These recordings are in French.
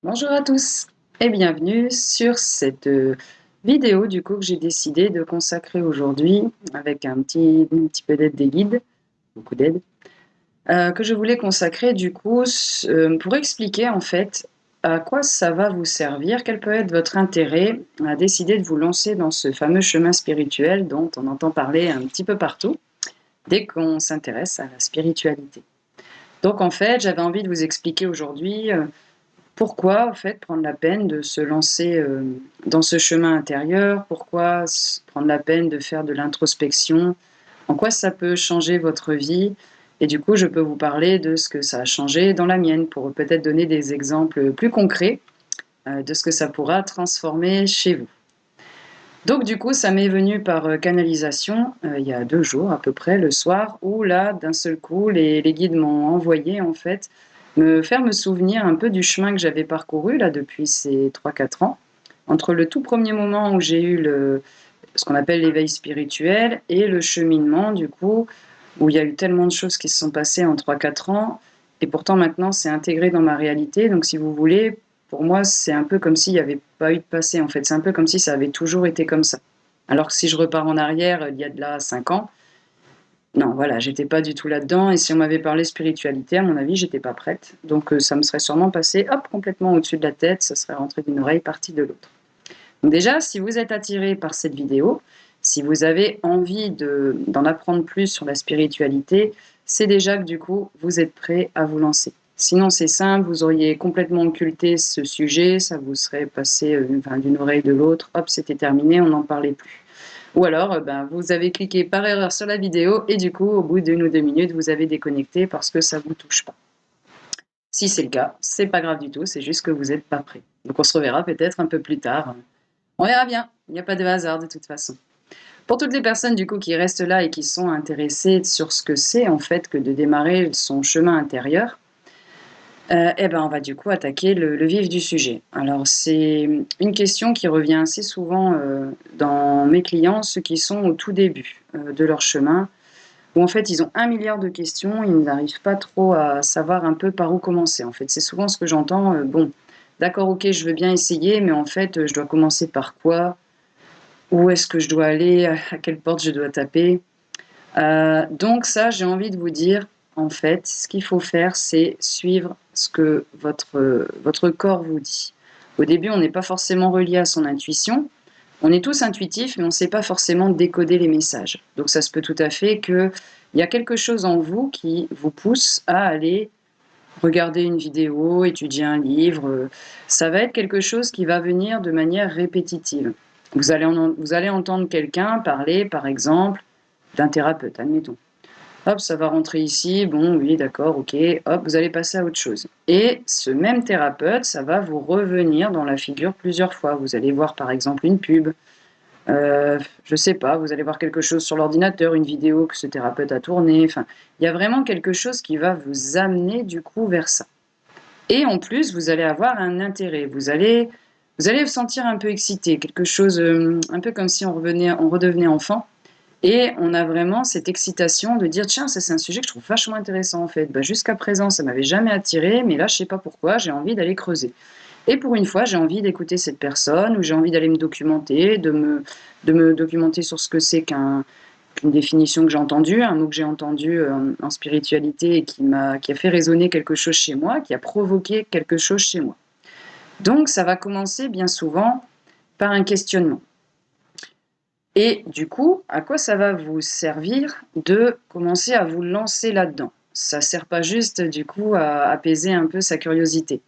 Bonjour à tous et bienvenue sur cette vidéo du coup que j'ai décidé de consacrer aujourd'hui avec un petit peu d'aide des guides, beaucoup d'aide, que je voulais consacrer du coup pour expliquer en fait à quoi ça va vous servir, quel peut être votre intérêt à décider de vous lancer dans ce fameux chemin spirituel dont on entend parler un petit peu partout dès qu'on s'intéresse à la spiritualité. Donc en fait, j'avais envie de vous expliquer aujourd'hui pourquoi, en fait, prendre la peine de se lancer, dans ce chemin intérieur? Pourquoi prendre la peine de faire de l'introspection? En quoi ça peut changer votre vie? Et du coup, je peux vous parler de ce que ça a changé dans la mienne, pour peut-être donner des exemples plus concrets, de ce que ça pourra transformer chez vous. Donc du coup, ça m'est venu par, canalisation, il y a 2 jours à peu près, le soir, où là, d'un seul coup, les guides m'ont envoyé, en fait, me souvenir un peu du chemin que j'avais parcouru là depuis ces 3-4 ans. Entre le tout premier moment où j'ai eu ce qu'on appelle l'éveil spirituel et le cheminement du coup, où il y a eu tellement de choses qui se sont passées en 3-4 ans et pourtant maintenant c'est intégré dans ma réalité. Donc si vous voulez, pour moi, c'est un peu comme s'il n'y avait pas eu de passé en fait. C'est un peu comme si ça avait toujours été comme ça. Alors que si je repars en arrière, il y a de là 5 ans, non, voilà, j'étais pas du tout là-dedans et si on m'avait parlé spiritualité, à mon avis, j'étais pas prête. Donc ça me serait sûrement passé, hop, complètement au-dessus de la tête, ça serait rentré d'une oreille, parti de l'autre. Donc déjà, si vous êtes attiré par cette vidéo, si vous avez envie d'en apprendre plus sur la spiritualité, c'est déjà que du coup, vous êtes prêt à vous lancer. Sinon, c'est simple, vous auriez complètement occulté ce sujet, ça vous serait passé d'une oreille de l'autre, hop, c'était terminé, on n'en parlait plus. Ou alors, vous avez cliqué par erreur sur la vidéo et du coup, au bout d'1 ou 2 minutes, vous avez déconnecté parce que ça ne vous touche pas. Si c'est le cas, c'est pas grave du tout, c'est juste que vous n'êtes pas prêt. Donc on se reverra peut-être un peu plus tard. On verra bien, il n'y a pas de hasard de toute façon. Pour toutes les personnes du coup qui restent là et qui sont intéressées sur ce que c'est en fait que de démarrer son chemin intérieur, on va du coup attaquer le vif du sujet. Alors c'est une question qui revient assez souvent dans mes clients, ceux qui sont au tout début de leur chemin, où en fait ils ont 1 milliard de questions, ils n'arrivent pas trop à savoir un peu par où commencer. En fait, c'est souvent ce que j'entends. Bon, d'accord, ok, je veux bien essayer, mais en fait, je dois commencer par quoi? Où est-ce que je dois aller? À quelle porte je dois taper? Donc ça, j'ai envie de vous dire, en fait, ce qu'il faut faire, c'est suivre ce que votre corps vous dit. Au début, on n'est pas forcément relié à son intuition. On est tous intuitifs, mais on ne sait pas forcément décoder les messages. Donc ça se peut tout à fait qu'il y a quelque chose en vous qui vous pousse à aller regarder une vidéo, étudier un livre. Ça va être quelque chose qui va venir de manière répétitive. Vous allez entendre quelqu'un parler, par exemple, d'un thérapeute, admettons. Hop, ça va rentrer ici, bon, oui, d'accord, ok, hop, vous allez passer à autre chose. Et ce même thérapeute, ça va vous revenir dans la figure plusieurs fois. Vous allez voir par exemple une pub, je sais pas, vous allez voir quelque chose sur l'ordinateur, une vidéo que ce thérapeute a tournée. Enfin, il y a vraiment quelque chose qui va vous amener du coup vers ça. Et en plus, vous allez avoir un intérêt. Vous allez vous sentir un peu excité, quelque chose, un peu comme si on redevenait enfant. Et on a vraiment cette excitation de dire: «Tiens, ça c'est un sujet que je trouve vachement intéressant en fait. Bah, jusqu'à présent, ça m'avait jamais attiré, mais là, je sais pas pourquoi, j'ai envie d'aller creuser». Et pour une fois, j'ai envie d'écouter cette personne ou j'ai envie d'aller me documenter, de me documenter sur ce que c'est qu'une définition que j'ai entendue, un mot que j'ai entendu, en spiritualité et qui a fait résonner quelque chose chez moi, qui a provoqué quelque chose chez moi. Donc ça va commencer bien souvent par un questionnement. Et du coup, à quoi ça va vous servir de commencer à vous lancer là-dedans? Ça sert pas juste du coup à apaiser un peu sa curiosité.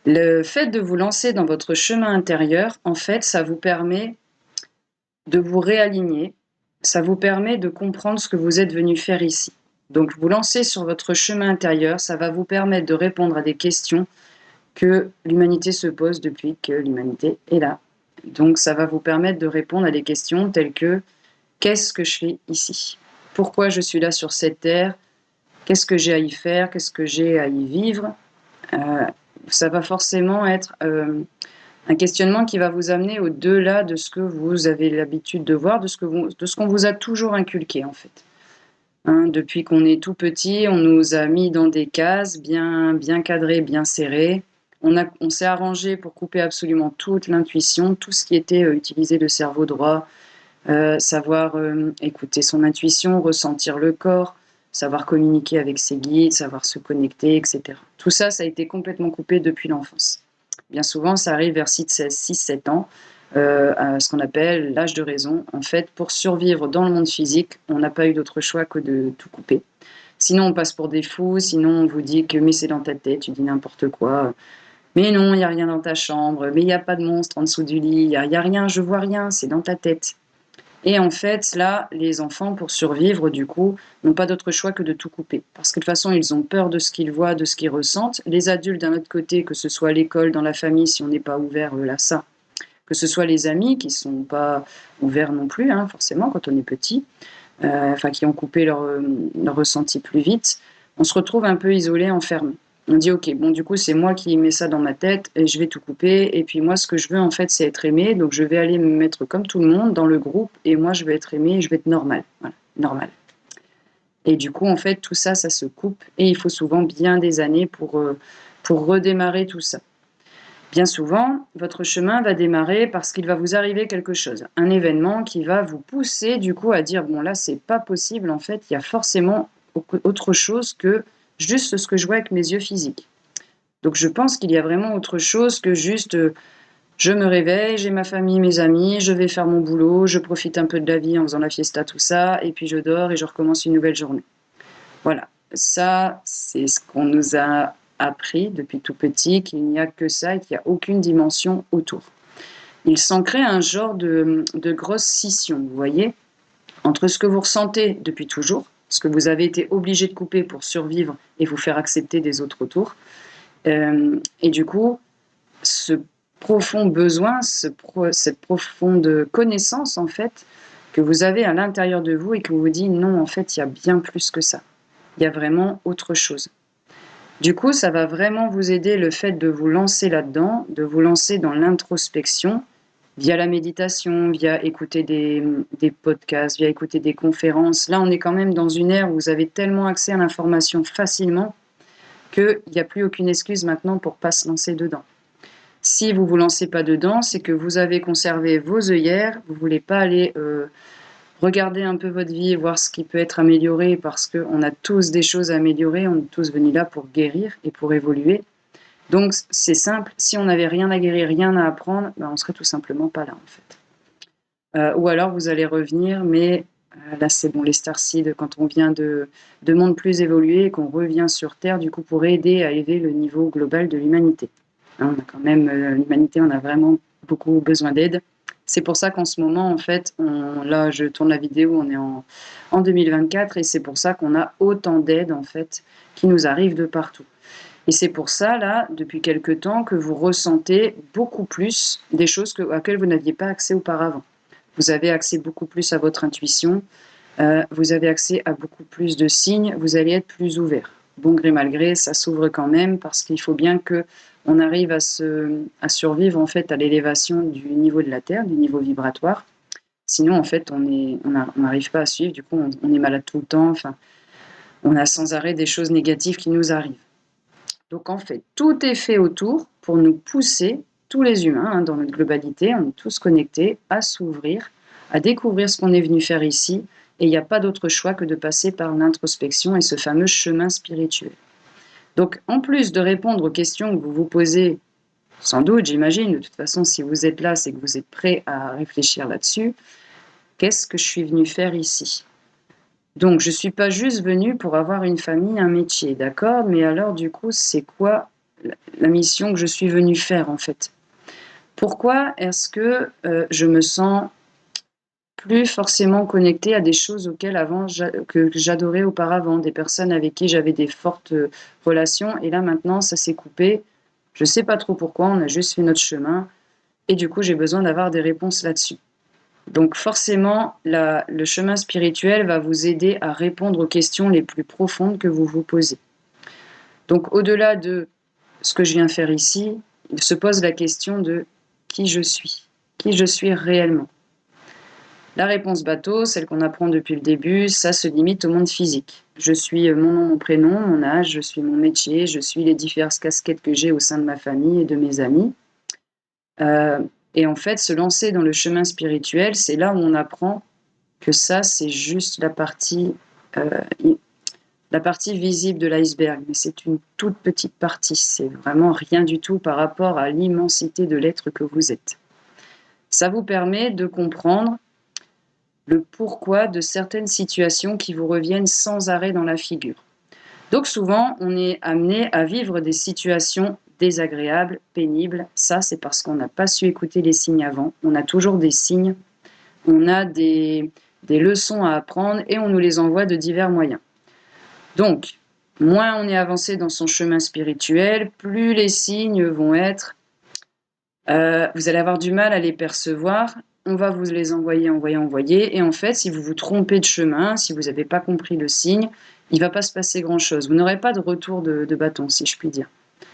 Le fait de vous lancer dans votre chemin intérieur, en fait, ça vous permet de vous réaligner, ça vous permet de comprendre ce que vous êtes venu faire ici. Donc vous lancer sur votre chemin intérieur, ça va vous permettre de répondre à des questions que l'humanité se pose depuis que l'humanité est là. Donc ça va vous permettre de répondre à des questions telles que: qu'est-ce que je fais ici? Pourquoi je suis là sur cette terre? Qu'est-ce que j'ai à y faire? Qu'est-ce que j'ai à y vivre? Ça va forcément être un questionnement qui va vous amener au-delà de ce que vous avez l'habitude de voir, de ce qu'on vous a toujours inculqué en fait. Hein, depuis qu'on est tout petit, on nous a mis dans des cases bien cadrées, bien serrées. On s'est arrangé pour couper absolument toute l'intuition, tout ce qui était utiliser le cerveau droit, savoir écouter son intuition, ressentir le corps, savoir communiquer avec ses guides, savoir se connecter, etc. Tout ça, ça a été complètement coupé depuis l'enfance. Bien souvent, ça arrive vers 6-7 ans, à ce qu'on appelle l'âge de raison. En fait, pour survivre dans le monde physique, on n'a pas eu d'autre choix que de tout couper. Sinon, on passe pour des fous, sinon on vous dit que mais c'est dans ta tête, tu dis n'importe quoi. Mais non, il n'y a rien dans ta chambre, mais il n'y a pas de monstre en dessous du lit, il n'y a rien, je vois rien, c'est dans ta tête. Et en fait, là, les enfants, pour survivre, du coup, n'ont pas d'autre choix que de tout couper. Parce que de toute façon, ils ont peur de ce qu'ils voient, de ce qu'ils ressentent. Les adultes, d'un autre côté, que ce soit à l'école, dans la famille, si on n'est pas ouvert là, ça, que ce soit les amis qui ne sont pas ouverts non plus, hein, forcément, quand on est petit, qui ont coupé leur ressenti plus vite, on se retrouve un peu isolé, enfermé. On dit ok, bon du coup c'est moi qui mets ça dans ma tête et je vais tout couper et puis moi ce que je veux en fait c'est être aimé, donc je vais aller me mettre comme tout le monde dans le groupe et moi je vais être aimé et je vais être normal, voilà, normal. Et du coup en fait tout ça ça se coupe et il faut souvent bien des années pour redémarrer tout ça. Bien souvent, votre chemin va démarrer parce qu'il va vous arriver quelque chose, un événement qui va vous pousser du coup à dire bon là c'est pas possible en fait, il y a forcément autre chose que juste ce que je vois avec mes yeux physiques. Donc je pense qu'il y a vraiment autre chose que juste je me réveille, j'ai ma famille, mes amis, je vais faire mon boulot, je profite un peu de la vie en faisant la fiesta, tout ça, et puis je dors et je recommence une nouvelle journée. Voilà, ça c'est ce qu'on nous a appris depuis tout petit, qu'il n'y a que ça et qu'il n'y a aucune dimension autour. Il s'en crée un genre de grosse scission, vous voyez, entre ce que vous ressentez depuis toujours, ce que vous avez été obligé de couper pour survivre et vous faire accepter des autres autour, et du coup, ce profond besoin, cette profonde connaissance en fait, que vous avez à l'intérieur de vous et que vous dit non, en fait, il y a bien plus que ça. Il y a vraiment autre chose. Du coup, ça va vraiment vous aider le fait de vous lancer là-dedans, de vous lancer dans l'introspection via la méditation, via écouter des podcasts, via écouter des conférences. Là, on est quand même dans une ère où vous avez tellement accès à l'information facilement qu'il n'y a plus aucune excuse maintenant pour ne pas se lancer dedans. Si vous ne vous lancez pas dedans, c'est que vous avez conservé vos œillères, vous ne voulez pas aller regarder un peu votre vie et voir ce qui peut être amélioré parce qu'on a tous des choses à améliorer, on est tous venus là pour guérir et pour évoluer. Donc c'est simple, si on n'avait rien à guérir, rien à apprendre, ben, on serait tout simplement pas là en fait. Ou alors vous allez revenir, mais là c'est bon, les starseeds, quand on vient de mondes plus évolués et qu'on revient sur Terre, du coup pour aider à élever le niveau global de l'humanité. Hein, on a quand même, l'humanité, on a vraiment beaucoup besoin d'aide. C'est pour ça qu'en ce moment, en fait, là, je tourne la vidéo, on est en 2024, et c'est pour ça qu'on a autant d'aides, en fait, qui nous arrivent de partout. Et c'est pour ça, là, depuis quelque temps, que vous ressentez beaucoup plus des choses auxquelles vous n'aviez pas accès auparavant. Vous avez accès beaucoup plus à votre intuition, vous avez accès à beaucoup plus de signes, vous allez être plus ouvert. Bon gré mal gré, ça s'ouvre quand même, parce qu'il faut bien qu'on arrive à survivre en fait à l'élévation du niveau de la Terre, du niveau vibratoire. Sinon, en fait, on n'arrive pas à suivre, du coup, on est malade tout le temps, enfin, on a sans arrêt des choses négatives qui nous arrivent. Donc, en fait, tout est fait autour pour nous pousser, tous les humains, hein, dans notre globalité, on est tous connectés, à s'ouvrir, à découvrir ce qu'on est venu faire ici, et il n'y a pas d'autre choix que de passer par l'introspection et ce fameux chemin spirituel. Donc, en plus de répondre aux questions que vous vous posez, sans doute, j'imagine, de toute façon, si vous êtes là, c'est que vous êtes prêt à réfléchir là-dessus. Qu'est-ce que je suis venu faire ici ? Donc, je ne suis pas juste venue pour avoir une famille, un métier, d'accord ? Mais alors, du coup, c'est quoi la mission que je suis venue faire, en fait ? Pourquoi est-ce que je me sens plus forcément connectée à des choses auxquelles que j'adorais auparavant, des personnes avec qui j'avais des fortes relations, et là maintenant ça s'est coupé, je ne sais pas trop pourquoi, on a juste fait notre chemin, et du coup j'ai besoin d'avoir des réponses là-dessus. Donc forcément, le chemin spirituel va vous aider à répondre aux questions les plus profondes que vous vous posez. Donc au-delà de ce que je viens faire ici, il se pose la question de qui je suis réellement. La réponse bateau, celle qu'on apprend depuis le début, ça se limite au monde physique. Je suis mon nom, mon prénom, mon âge, je suis mon métier, je suis les diverses casquettes que j'ai au sein de ma famille et de mes amis. Et en fait, se lancer dans le chemin spirituel, c'est là où on apprend que ça, c'est juste la partie visible de l'iceberg, mais c'est une toute petite partie, c'est vraiment rien du tout par rapport à l'immensité de l'être que vous êtes. Ça vous permet de comprendre le pourquoi de certaines situations qui vous reviennent sans arrêt dans la figure. Donc souvent, on est amené à vivre des situations désagréables, pénibles. Ça, c'est parce qu'on n'a pas su écouter les signes avant. On a toujours des signes, on a des leçons à apprendre et on nous les envoie de divers moyens. Donc, moins on est avancé dans son chemin spirituel, plus les signes vont être... vous allez avoir du mal à les percevoir, on va vous les envoyer. Et en fait, si vous vous trompez de chemin, si vous n'avez pas compris le signe, il ne va pas se passer grand-chose. Vous n'aurez pas de retour de bâton, si je puis dire.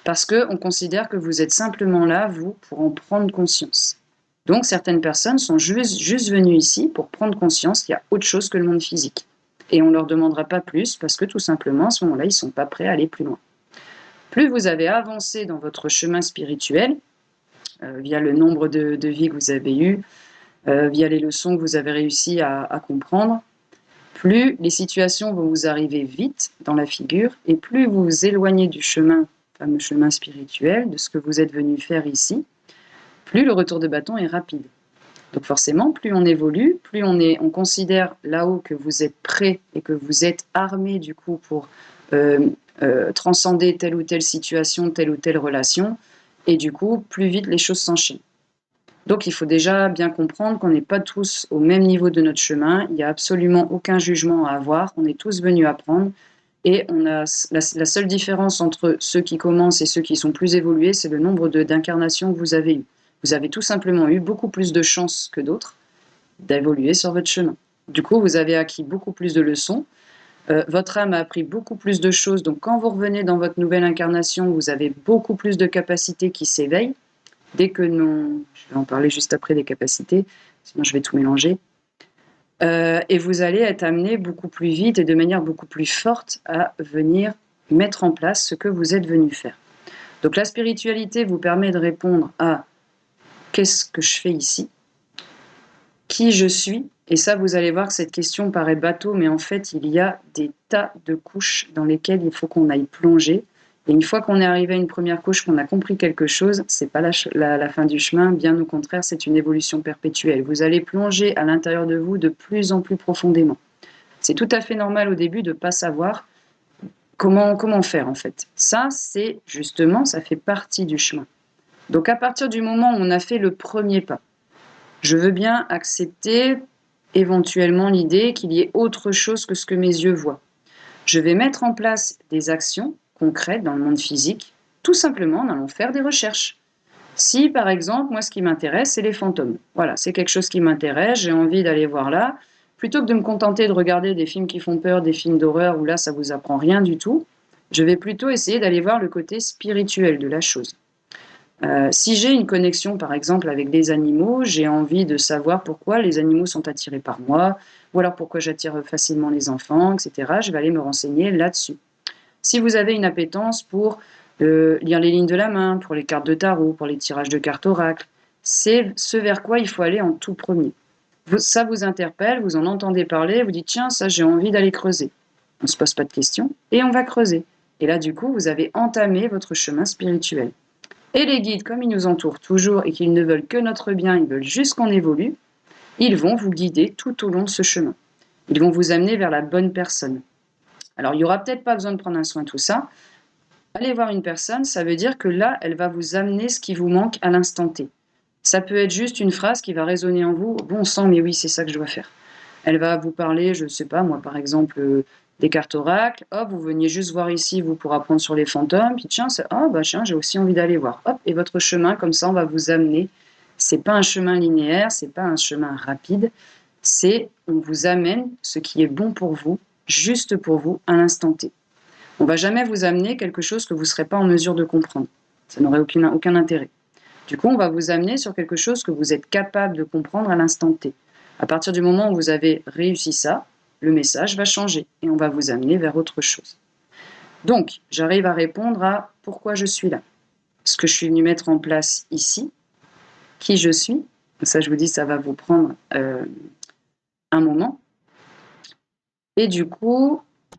Parce qu'on considère que vous êtes simplement là, vous, pour en prendre conscience. Donc, certaines personnes sont juste venues ici pour prendre conscience qu'il y a autre chose que le monde physique. Et on ne leur demandera pas plus parce que tout simplement, à ce moment-là, ils ne sont pas prêts à aller plus loin. Plus vous avez avancé dans votre chemin spirituel, via le nombre de vies que vous avez eues, via les leçons que vous avez réussi à comprendre, plus les situations vont vous arriver vite dans la figure et plus vous vous éloignez du chemin, fameux chemin spirituel, de ce que vous êtes venu faire ici, plus le retour de bâton est rapide. Donc forcément, plus on évolue, plus on considère là-haut que vous êtes prêt et que vous êtes armé du coup pour transcender telle ou telle situation, telle ou telle relation, et du coup, plus vite les choses s'enchaînent. Donc il faut déjà bien comprendre qu'on n'est pas tous au même niveau de notre chemin, il n'y a absolument aucun jugement à avoir, on est tous venus apprendre, et on a la seule différence entre ceux qui commencent et ceux qui sont plus évolués, c'est le nombre d'incarnations que vous avez eues. Vous avez tout simplement eu beaucoup plus de chances que d'autres d'évoluer sur votre chemin. Du coup, vous avez acquis beaucoup plus de leçons, votre âme a appris beaucoup plus de choses, donc quand vous revenez dans votre nouvelle incarnation, vous avez beaucoup plus de capacités qui s'éveillent. Dès que non, je vais en parler juste après des capacités, sinon je vais tout mélanger. Et vous allez être amené beaucoup plus vite et de manière beaucoup plus forte à venir mettre en place ce que vous êtes venu faire. Donc la spiritualité vous permet de répondre à qu'est-ce que je fais ici, qui je suis, et ça vous allez voir que cette question paraît bateau, mais en fait il y a des tas de couches dans lesquelles il faut qu'on aille plonger. Et une fois qu'on est arrivé à une première couche, qu'on a compris quelque chose, c'est pas la fin du chemin, bien au contraire, c'est une évolution perpétuelle. Vous allez plonger à l'intérieur de vous de plus en plus profondément. C'est tout à fait normal au début de ne pas savoir comment faire en fait. Ça, c'est justement, ça fait partie du chemin. Donc à partir du moment où on a fait le premier pas, je veux bien accepter éventuellement l'idée qu'il y ait autre chose que ce que mes yeux voient. Je vais mettre en place des actions concrètes dans le monde physique, tout simplement en allant faire des recherches. Si, par exemple, moi, ce qui m'intéresse, c'est les fantômes. Voilà, c'est quelque chose qui m'intéresse, j'ai envie d'aller voir là. Plutôt que de me contenter de regarder des films qui font peur, des films d'horreur, où là, ça vous apprend rien du tout, je vais plutôt essayer d'aller voir le côté spirituel de la chose. Si j'ai une connexion, par exemple, avec des animaux, j'ai envie de savoir pourquoi les animaux sont attirés par moi, ou alors pourquoi j'attire facilement les enfants, etc. Je vais aller me renseigner là-dessus. Si vous avez une appétence pour lire les lignes de la main, pour les cartes de tarot, pour les tirages de cartes oracle, c'est ce vers quoi il faut aller en tout premier. Ça vous interpelle, vous en entendez parler, vous dites tiens, ça j'ai envie d'aller creuser. On ne se pose pas de questions et on va creuser. Et là, du coup, vous avez entamé votre chemin spirituel. Et les guides, comme ils nous entourent toujours et qu'ils ne veulent que notre bien, ils veulent juste qu'on évolue, ils vont vous guider tout au long de ce chemin. Ils vont vous amener vers la bonne personne. Alors, il n'y aura peut-être pas besoin de prendre un soin de tout ça. Aller voir une personne, ça veut dire que là, elle va vous amener ce qui vous manque à l'instant T. Ça peut être juste une phrase qui va résonner en vous. Bon sang, mais oui, c'est ça que je dois faire. Elle va vous parler, je ne sais pas, moi, par exemple, des cartes oracles. Hop, vous veniez juste voir ici, vous, pour apprendre sur les fantômes. Puis tiens, j'ai aussi envie d'aller voir. Hop, et votre chemin, comme ça, on va vous amener. C'est pas un chemin linéaire, c'est pas un chemin rapide. On vous amène ce qui est bon pour vous, juste pour vous, à l'instant T. On ne va jamais vous amener quelque chose que vous ne serez pas en mesure de comprendre. Ça n'aurait aucun intérêt. Du coup, on va vous amener sur quelque chose que vous êtes capable de comprendre à l'instant T. À partir du moment où vous avez réussi ça, le message va changer et on va vous amener vers autre chose. Donc, j'arrive à répondre à pourquoi je suis là, ce que je suis venu mettre en place ici, qui je suis. Ça, je vous dis, ça va vous prendre un moment. Et du coup,